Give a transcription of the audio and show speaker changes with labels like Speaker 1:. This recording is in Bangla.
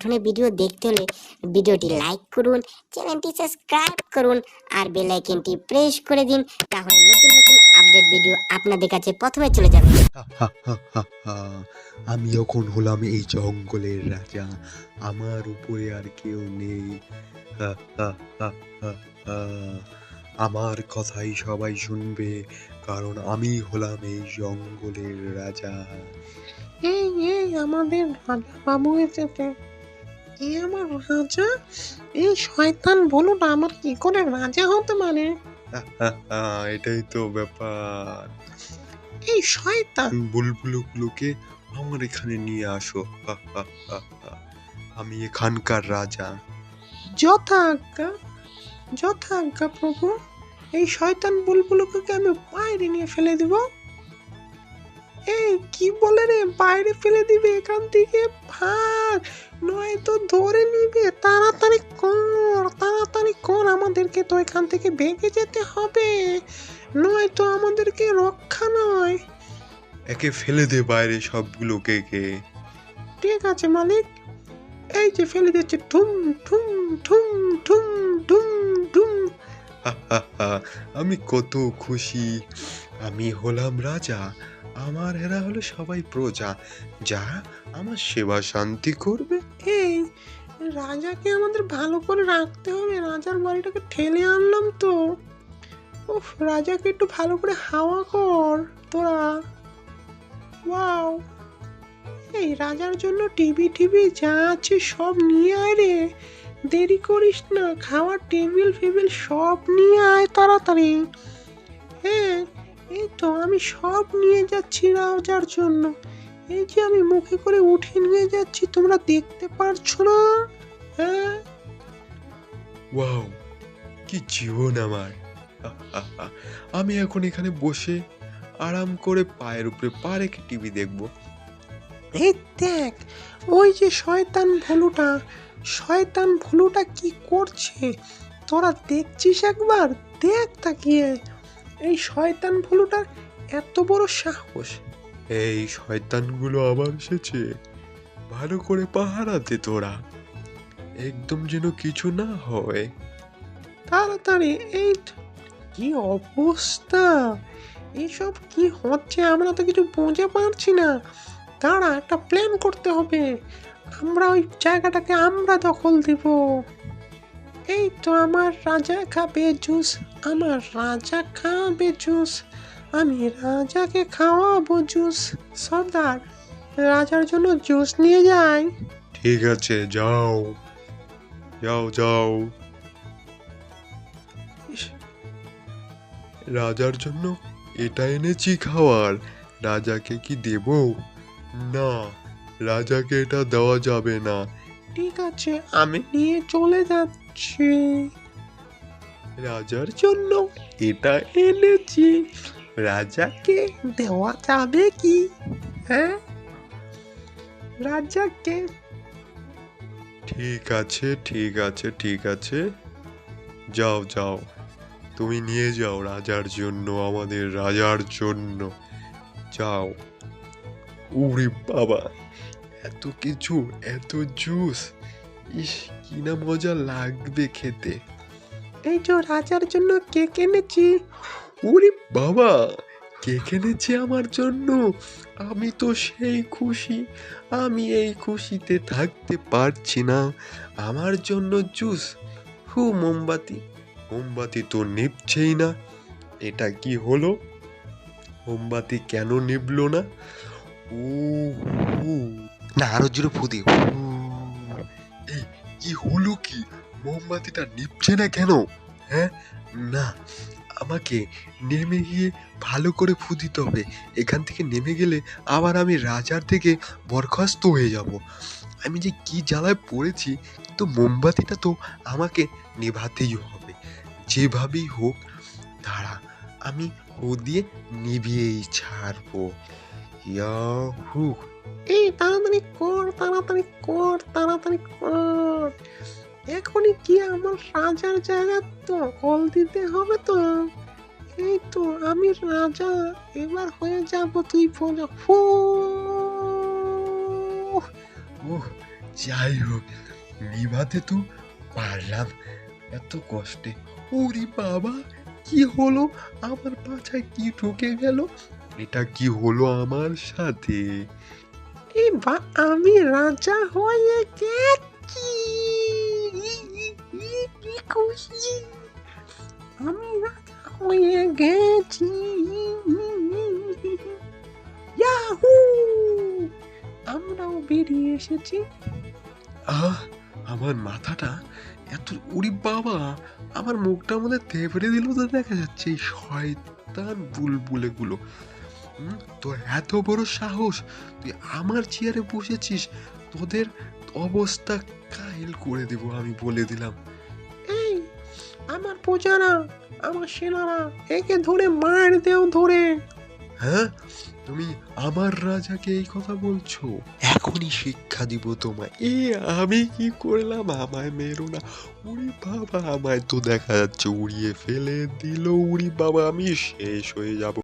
Speaker 1: ধরনের ভিডিও দেখতে হলে ভিডিওটি লাইক করুন, চ্যানেলটি সাবস্ক্রাইব করুন আর বেল আইকনটি প্রেস করে দিন। তাহলে নতুন নতুন আপডেট ভিডিও আপনাদের কাছে প্রথমে চলে যাবে।
Speaker 2: আমি এখন হলাম এই জঙ্গলের রাজা, আমার উপরে আর কেউ নেই। হা, হা, হা, হা, হা। আমার কথাই সবাই শুনবে, কারণ আমি হলাম এই জঙ্গলের রাজা।
Speaker 3: এই আমাদের রাজা বাবু এসেছে। এ আমার রাজা? এই শয়তান বলুন আমার কি করে রাজা হতে পারে?
Speaker 2: এটাই তো ব্যাপার।
Speaker 3: এই শয়তান
Speaker 2: বুলবুলগুলোকে আমার এখানে নিয়ে আসো। আমি এখানকার রাজা।
Speaker 3: যথা আজ্ঞা প্রভু। এই শয়তান বুলবুলকে আমি বাইরে নিয়ে ফেলে দিব। এই কি বলে রে, বাইরে ফেলে দিবে এখান থেকে? ভাগ, নয়তো ধরে নিবে। তাড়াতাড়ি কর, আমাদেরকে তো এখান থেকে ভেগে যেতে হবে, নয়তো আমাদেরকে রক্ষা নয়।
Speaker 2: একে ফেলে দে বাইরে সবগুলোকে কে।
Speaker 3: ঠিক আছে মালিক, এই যে ফেলে দিচ্ছে। ঠুম ঠুম ঠুম ঠুম ঠুম ঠুম।
Speaker 2: আমি কত খুশি। আমি হলাম রাজা, আমার এরা হলো সবাই প্রজা, যা আমার সেবা শান্তি করবে।
Speaker 3: এই রাজাকে আমাদের ভালো করে রাখতে হবে, রাজার বাড়িটাকে ঠেলে আনলাম তো। উফ, রাজাকে একটু ভালো করে হাওয়া কর তোরা। ওয়াও, এই রাজার জন্য টিভি যা আছে সব নিয়ে আয় রে, দেরি করিস না। খাওয়ার টেবিল ফেবিল সব নিয়ে আয় তাড়াতাড়ি। হ্যাঁ, এই তো আমি সব নিয়ে যাচ্ছি রাজার জন্য। এই যে আমি মুখে করে উঠে নিয়ে যাচ্ছি, তোমরা দেখতে পারছো না? হ্যাঁ,
Speaker 2: ওয়াও, কি জীবন আমার। আমি এখন এখানে বসে আরাম করে পায়ের উপরে পা রেখে টিভি দেখবো।
Speaker 3: এই দেখ, ওই যে শয়তান ভুলুটা কি করছে তোরা দেখছিস? একবার দেখ তাকিয়ে। এই শয়তান ভুলুটার এত বড় সাহস!
Speaker 2: এই শয়তানগুলো আবার এসেছে, ভালো করে পাহারা দে তোরা, একদম যেন কিছু না হয়।
Speaker 3: তাড়াতাড়ি। এই কি অবস্থা, এইসব কি হচ্ছে? আমরা তো কিছু বুঝে পারছি না। দাঁড়া, একটা প্ল্যান করতে হবে। আমরা ওই জায়গাটাকে আমরা দখল দিব। এই তো আমার রাজা খাবে জুস, আমি রাজাকে খাওয়াবো জুস। সর্দার, রাজার জন্য জুস নিয়ে যাই।
Speaker 2: ঠিক আছে, যাও যাও যাও।
Speaker 3: ইস,
Speaker 2: রাজার জন্য এটা এনেছি খাওয়ার, রাজাকে কি দেব? না, রাজাকে এটা দেওয়া যাবে না।
Speaker 3: ঠিক আছে, আমি নিয়ে চলে যাচ্ছি।
Speaker 2: রাজার জন্য এটা এনেছি, রাজাকে
Speaker 3: দেওয়া যাবে কি? হ্যাঁ, রাজাকে।
Speaker 2: ঠিক আছে ঠিক আছে ঠিক আছে, যাও যাও, তুমি নিয়ে যাও রাজার জন্য, আমাদের রাজার জন্য যাও। উরে বাবা, এত কিছু, এত জুস, ইস কি না মজা লাগবে খেতে।
Speaker 3: এই যে রাজার জন্য কেক এনেছি।
Speaker 2: ওরে বাবা, কেক এনেছে আমার জন্য, আমি তো সেই খুশি, আমি এই খুশিতে থাকতে পারছি না। আমার জন্য জুস, মোমবাতি তো নিভছেই না, এটা কি হলো? মোমবাতি কেন নিভলো না? ও ও,
Speaker 4: না, আরো জোরে ফু দিও।
Speaker 2: এই কি হলো কি? মোমবাতিটা নিভছে না কেন? হ্যাঁ, না, আমাকে নেমে গিয়ে ভালো করে ফু দিতে হবে। এখান থেকে নেমে গেলে আবার আমি রাজার থেকে বরখাস্ত হয়ে যাব। আমি যে কি জ্বালায় পড়েছি, কিন্তু মোমবাতিটা তো আমাকে নেভাতেই হবে, যেভাবেই হোক। দাঁড়া, আমি ফু দিয়ে নিভিয়েই ছাড়বো। ইয়াহু!
Speaker 3: এই তাড়াতাড়ি কর। এখনই কি আমার রাজার জায়গা দখল দিতে হবে তো? এই তো আমি রাজা, এবার হয়ে যাব তুই প্রজা। ফু!
Speaker 2: ওহ, যাই হোক, নিভাতে তো পারলাম এত কষ্টে। ওরে বাবা, কি হলো? আমার পাছায় কি ঢুকে গেল? এটা কি হলো আমার সাথে?
Speaker 3: এই বা আমি রাজা হয়ে গেছি, কি খুশি, আমি রাজা হয়ে গেছি, ইয়াহু, আমরাও বেরিয়ে এসেছি।
Speaker 2: আহ, আমার মাথাটা এত, উরি বাবা, আমার মুখটা মধ্যে তেবড়ে দিল তো দেখা যাচ্ছে এই শয়তান বুলবুলে গুলো। তোর এত বড় সাহস, তুই আমার চেয়ারে বসেছিস? তোদের অবস্থা কাহিল করে দেব আমি বলে দিলাম।
Speaker 3: এই আমার প্রজারা, আমার সেনারা, একে ধরে মার দেও ধরে।
Speaker 2: হ্যাঁ, তুমি আমার রাজাকে এই কথা বলছো? এখনই শিক্ষা দিব তোমায়। আমি কি করলাম? আমায় মেরো না। উরি বাবা, আমায় তো দেখা যাচ্ছে উড়িয়ে ফেলে দিল। উরি বাবা, আমি শেষ হয়ে যাব।